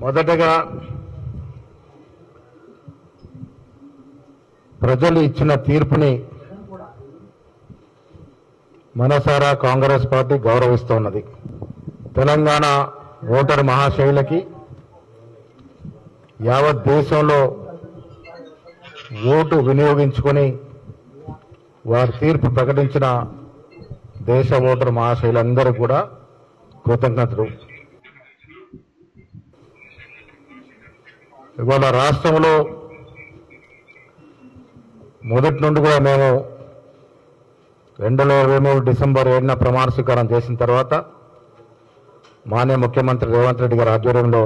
మొదటగా ప్రజలు ఇచ్చిన తీర్పుని మనసారా కాంగ్రెస్ పార్టీ గౌరవిస్తోన్నది. తెలంగాణ ఓటరు మహాశైలకి యావత్ దేశంలో ఓటు వినియోగించుకొని వారి తీర్పు ప్రకటించిన దేశ ఓటరు మహాశైలందరూ కూడా కృతజ్ఞతలు. ఇవాళ రాష్ట్రంలో మొదటి నుండి కూడా మేము 2023 డిసెంబర్ 7న ప్రమాణ స్వీకారం చేసిన తర్వాత మాన్య ముఖ్యమంత్రి రేవంత్ రెడ్డి గారి ఆధ్వర్యంలో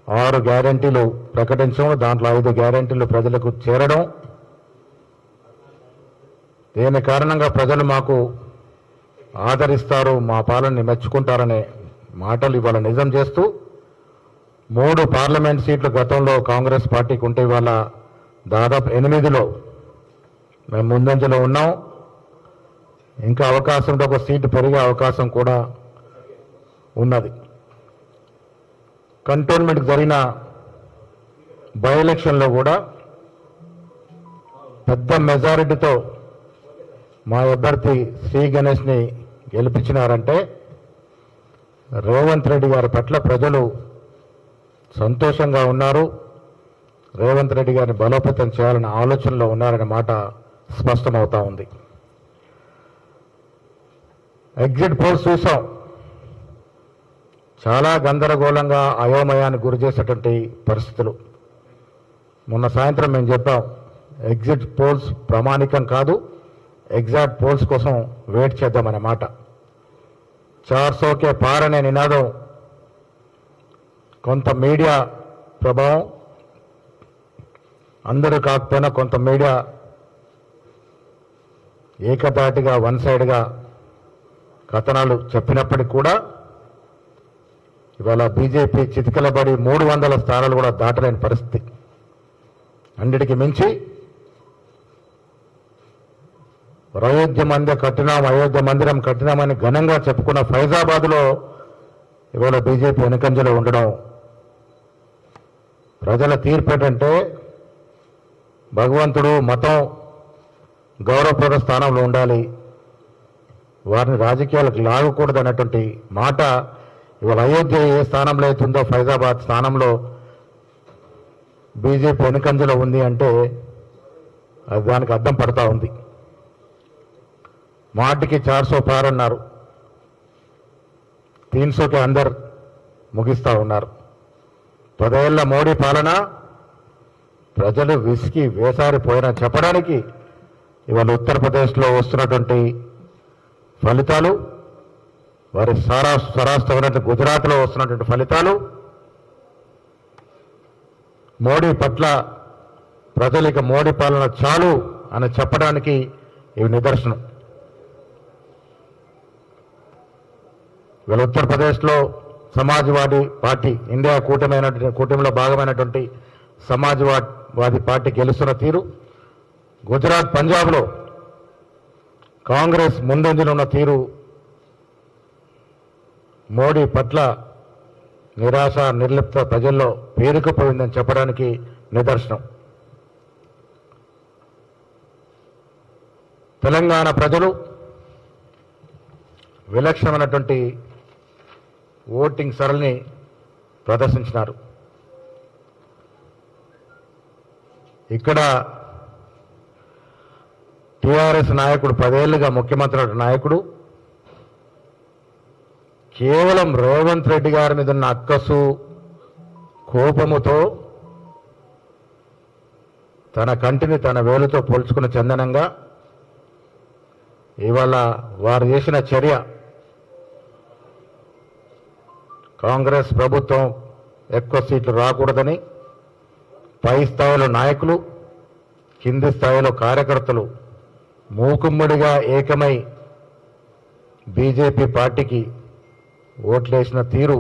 6 గ్యారెంటీలు ప్రకటించడం, దాంట్లో 5 గ్యారెంటీలు ప్రజలకు చేరడం, దీని కారణంగా ప్రజలు మాకు ఆదరిస్తారు, మా పాలనని మెచ్చుకుంటారనే మాటలు ఇవాళ నిజం చేస్తూ 3 పార్లమెంట్ సీట్లు గతంలో కాంగ్రెస్ పార్టీకి ఉంటే ఇవాళ దాదాపు 8లో మేము ముందంజలో ఉన్నాం. ఇంకా అవకాశం ఉంటే ఒక సీటు పెరిగే అవకాశం కూడా ఉన్నది. కంటోన్మెంట్కి జరిగిన బై ఎలక్షన్లో కూడా పెద్ద మెజారిటీతో మా అభ్యర్థి శ్రీ గణేష్ని గెలిపించినారంటే రేవంత్ రెడ్డి గారి పట్ల ప్రజలు సంతోషంగా ఉన్నారు, రేవంత్ రెడ్డి గారిని బలోపేతం చేయాలనే ఆలోచనలో ఉన్నారనే మాట స్పష్టమవుతా ఉంది. ఎగ్జిట్ పోల్స్ చూసాం, చాలా గందరగోళంగా అయోమయానికి గురి చేసేటువంటి పరిస్థితులు. మొన్న సాయంత్రం మేము చెప్పాం, ఎగ్జిట్ పోల్స్ ప్రామాణికం కాదు, ఎగ్జాక్ట్ పోల్స్ కోసం వెయిట్ చేద్దామనే మాట. 400కే పార్ అనే నినాదం కొంత మీడియా ప్రభావం, అందరూ కాకపోయినా కొంత మీడియా ఏకధాటిగా వన్ సైడ్గా కథనాలు చెప్పినప్పటికీ కూడా ఇవాళ బీజేపీ చితికలబడి 300 స్థానాలు కూడా దాటలేని పరిస్థితి. అన్నిటికీ మించి అయోధ్య మందిరం కట్టినామని ఘనంగా చెప్పుకున్న ఫైజాబాద్లో ఇవాళ బీజేపీ వెనుకంజలో ఉండడం, ప్రజల తీర్పు ఏంటంటే భగవంతుడు మతం గౌరవప్రద స్థానంలో ఉండాలి, వారిని రాజకీయాలకు లాగకూడదు అన్నటువంటి మాట ఇవాళ అయోధ్య ఏ స్థానంలో అవుతుందో ఫైజాబాద్ స్థానంలో బీజేపీ వెనుకంజలో ఉంది అంటే అది దానికి అర్థం పడతా ఉంది. మాటికి 400 పార్ అన్నారు, 300కి అందరు ముగిస్తూ ఉన్నారు. 10 ఏళ్ల మోడీ పాలన ప్రజలు విసిగి వేసారిపోయినా చెప్పడానికి ఇవాళ ఉత్తరప్రదేశ్లో వస్తున్నటువంటి ఫలితాలు, వారి స్వరాష్ట్రమైనటువంటి గుజరాత్లో వస్తున్నటువంటి ఫలితాలు, మోడీ పట్ల ప్రజలు ఇక మోడీ పాలన చాలు అని చెప్పడానికి ఇవి నిదర్శనం. ఇవాళ ఉత్తరప్రదేశ్లో సమాజ్వాదీ పార్టీ, ఇండియా కూటమిలో భాగమైనటువంటి సమాజ్వాదీ పార్టీ గెలుస్తున్న తీరు, గుజరాత్ పంజాబ్లో కాంగ్రెస్ ముందంజలో ఉన్న తీరు మోడీ పట్ల నిరాశ నిర్లిప్త ప్రజల్లో పేరుకుపోయిందని చెప్పడానికి నిదర్శనం. తెలంగాణ ప్రజలు విలక్షణమైనటువంటి ఓటింగ్ సరళిని ప్రదర్శించినారు. ఇక్కడ టీఆర్ఎస్ నాయకుడు, 10 ఏళ్లుగా ముఖ్యమంత్రి నాయకుడు, కేవలం రేవంత్ రెడ్డి గారి మీద ఉన్న అక్కసు కోపముతో తన కంటిని తన వేలుతో పోల్చుకున్న చందనంగా ఇవాళ వారు చేసిన చర్య, కాంగ్రెస్ ప్రభుత్వం ఎక్కువ సీట్లు రాకూడదని పై స్థాయిలో నాయకులు, కింది స్థాయిలో కార్యకర్తలు మూకుమ్మడిగా ఏకమై బీజేపీ పార్టీకి ఓట్లేసిన తీరు,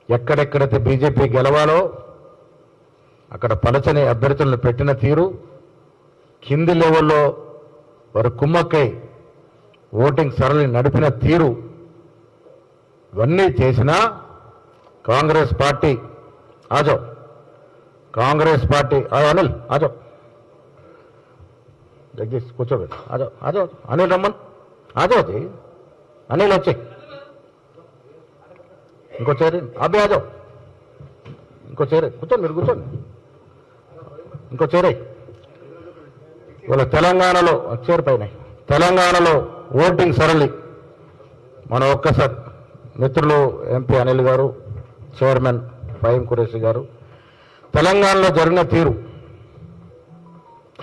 ఎక్కడెక్కడైతే బీజేపీ గెలవాలో అక్కడ పలచని అభ్యర్థులను పెట్టిన తీరు, కింది లెవెల్లో వారు కుమ్మక్కై ఓటింగ్ సరళిని నడిపిన తీరు, ఇవన్నీ చేసినా कांग्रेस पार्टी आ जाओ, कांग्रेस पार्टी आओ अनिल आ जाओ, जगदीश కూర్చో आ जाओ आ जाओ अनिल रमन आ जाओ जी अनिल వచ్చే ఇంకో చేరి అబ్బే आ जाओ ఇంకో చేరి కూర్చోండి మీరు కూర్చోండి ఇంకో చేరే వాళ్ళ తెలంగాణలో చేరు పైన తెలంగాణలో ఓటింగ్ సరళి మన ఒక్కసారి మిత్రులు ఎంపీ అనిల్ గారు చైర్మన్ ఫహీం ఖురేషీ గారు తెలంగాణలో జరిగిన తీరు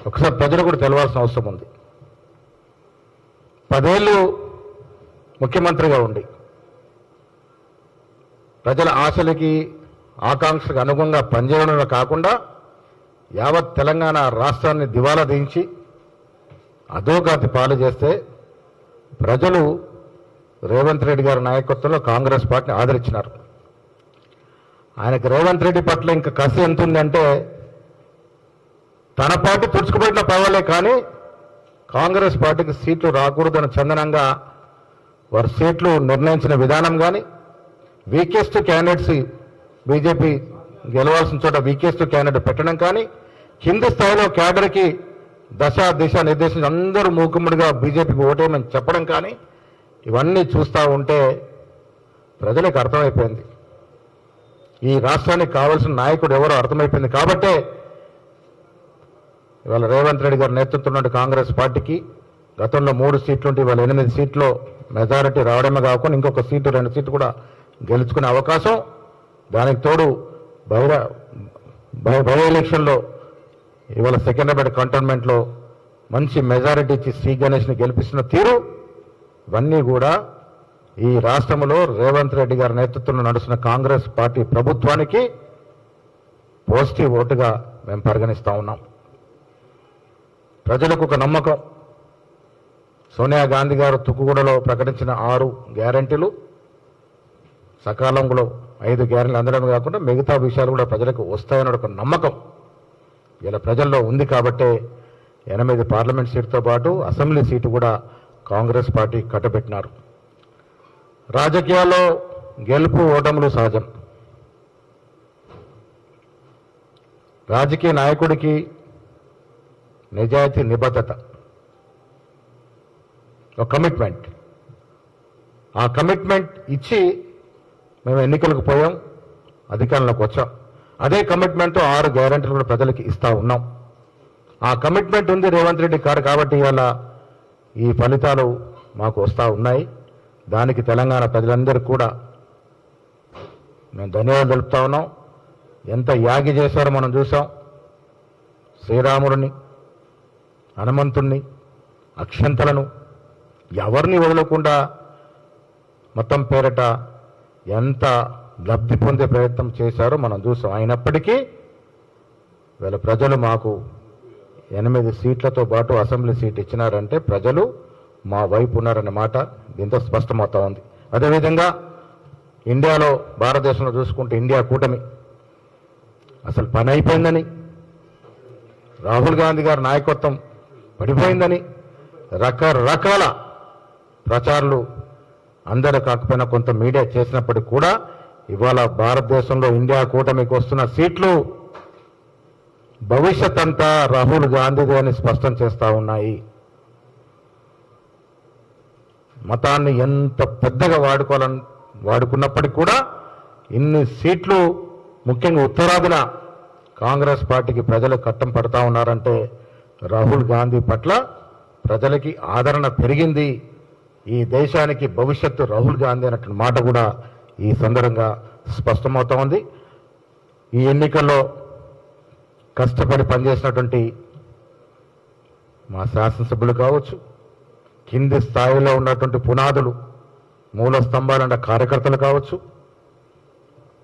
ఒకసారి ప్రజలు కూడా తెలవాల్సిన అవసరం ఉంది. 10 ఏళ్ళు ముఖ్యమంత్రిగా ఉండి ప్రజల ఆశలకి ఆకాంక్షలకు అనుగుణంగా పనిచేయడమే కాకుండా యావత్ తెలంగాణ రాష్ట్రాన్ని దివాలా దించి అధోగతి పాలు చేస్తే ప్రజలు రేవంత్ రెడ్డి గారి నాయకత్వంలో కాంగ్రెస్ పార్టీని ఆదరించినారు. ఆయనకు రేవంత్ రెడ్డి పట్ల ఇంకా కసి ఎంత ఉందంటే తన పార్టీ తుడుచుకుపోయిన పర్వాలే కానీ కాంగ్రెస్ పార్టీకి సీట్లు రాకూడదని చందనంగా వారి సీట్లు నిర్ణయించిన విధానం కానీ వీకెస్ట్ క్యాండిడేట్స్ బీజేపీ గెలవాల్సిన చోట వీకెస్ట్ క్యాండిడేట్ పెట్టడం కానీ కింది స్థాయిలో క్యాడర్కి దశ దిశ నిర్దేశించి అందరూ మూకుమ్మడిగా బీజేపీకి ఓటేయమని చెప్పడం కానీ ఇవన్నీ చూస్తూ ఉంటే ప్రజలకు అర్థమైపోయింది ఈ రాష్ట్రానికి కావాల్సిన నాయకుడు ఎవరో అర్థమైపోయింది. కాబట్టే ఇవాళ రేవంత్ రెడ్డి గారి నేతృత్వంలో కాంగ్రెస్ పార్టీకి గతంలో 3 సీట్లుంటే ఇవాళ 8 సీట్లు మెజారిటీ రావడమే కాకుండా ఇంకొక సీటు 2 సీట్లు కూడా గెలుచుకునే అవకాశం. దానికి తోడు బై ఎలక్షన్లో ఇవాళ సెకండ్రాబాద్ కంటోన్మెంట్లో మంచి మెజారిటీ ఇచ్చి శ్రీ గణేష్ని గెలిపిస్తున్న తీరు ఇవన్నీ కూడా ఈ రాష్ట్రంలో రేవంత్ రెడ్డి గారి నేతృత్వంలో నడుస్తున్న కాంగ్రెస్ పార్టీ ప్రభుత్వానికి పాజిటివ్ ఓటుగా మేము పరిగణిస్తూ ఉన్నాం. ప్రజలకు ఒక నమ్మకం సోనియా గాంధీ గారు తుక్కుగూడలో ప్రకటించిన 6 గ్యారెంటీలు సకాలంలో 5 గ్యారెంటీలు అందడమే కాకుండా మిగతా విషయాలు కూడా ప్రజలకు వస్తాయన్న ఒక నమ్మకం ఇలా ప్రజల్లో ఉంది. కాబట్టే 8 పార్లమెంట్ సీటుతో పాటు అసెంబ్లీ సీటు కూడా కాంగ్రెస్ పార్టీ కట్టబెట్టినారు. రాజకీయాల్లో గెలుపు ఓటములు సహజం. రాజకీయ నాయకుడికి నిజాయితీ నిబద్ధత ఒక కమిట్మెంట్, ఆ కమిట్మెంట్ ఇచ్చి మేము ఎన్నికలకు పోయాం, అధికారంలోకి వచ్చాం. అదే కమిట్మెంట్తో 6 గ్యారెంటీలు కూడా ప్రజలకి ఇస్తూ ఉన్నాం. ఆ కమిట్మెంట్ ఉంది రేవంత్ రెడ్డి గారు కాబట్టి ఇవాళ ఈ ఫలితాలు మాకు వస్తూ ఉన్నాయి. దానికి తెలంగాణ ప్రజలందరికీ కూడా మేము ధన్యవాదాలు తెలుపుతా ఉన్నాం. ఎంత యాగి చేశారో మనం చూసాం. శ్రీరాముడిని, హనుమంతుణ్ణి, అక్షంతలను ఎవరిని వదలకుండా మొత్తం పేరట ఎంత లబ్ధి పొందే ప్రయత్నం చేశారో మనం చూసాం. అయినప్పటికీ వీళ్ళ ప్రజలు మాకు 8 సీట్లతో పాటు అసెంబ్లీ సీట్ ఇచ్చినారంటే ప్రజలు మా వైపు ఉన్నారనే మాట దీంతో స్పష్టమవుతా ఉంది. అదేవిధంగా ఇండియాలో భారతదేశంలో చూసుకుంటే ఇండియా కూటమి అసలు పని అయిపోయిందని, రాహుల్ గాంధీ గారి నాయకత్వం పడిపోయిందని రకరకాల ప్రచారాలు అందరూ కాకపోయినా కొంత మీడియా చేసినప్పటికీ కూడా ఇవాళ భారతదేశంలో ఇండియా కూటమికి వస్తున్న సీట్లు భవిష్యత్ అంతా రాహుల్ గాంధీదే అని స్పష్టం చేస్తూ ఉన్నాయి. మతాన్ని ఎంత పెద్దగా వాడుకున్నప్పటికీ కూడా ఇన్ని సీట్లు ముఖ్యంగా ఉత్తరాదిన కాంగ్రెస్ పార్టీకి ప్రజలు కట్టం పడతా ఉన్నారంటే రాహుల్ గాంధీ పట్ల ప్రజలకి ఆదరణ పెరిగింది. ఈ దేశానికి భవిష్యత్తు రాహుల్ గాంధీ అన్నట్టు మాట కూడా ఈ సందర్భంగా స్పష్టమవుతా ఉంది. ఈ ఎన్నికల్లో కష్టపడి పనిచేసినటువంటి మా శాసనసభ్యులు కావచ్చు, కింది స్థాయిలో ఉన్నటువంటి పునాదులు మూల స్తంభాలన్న కార్యకర్తలు కావచ్చు,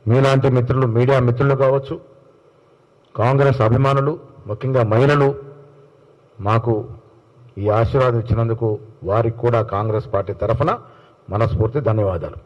మీలాంటి మిత్రులు మీడియా మిత్రులు కావచ్చు, కాంగ్రెస్ అభిమానులు ముఖ్యంగా మహిళలు మాకు ఈ ఆశీర్వాదం ఇచ్చినందుకు వారికి కూడా కాంగ్రెస్ పార్టీ తరఫున మనస్ఫూర్తి ధన్యవాదాలు.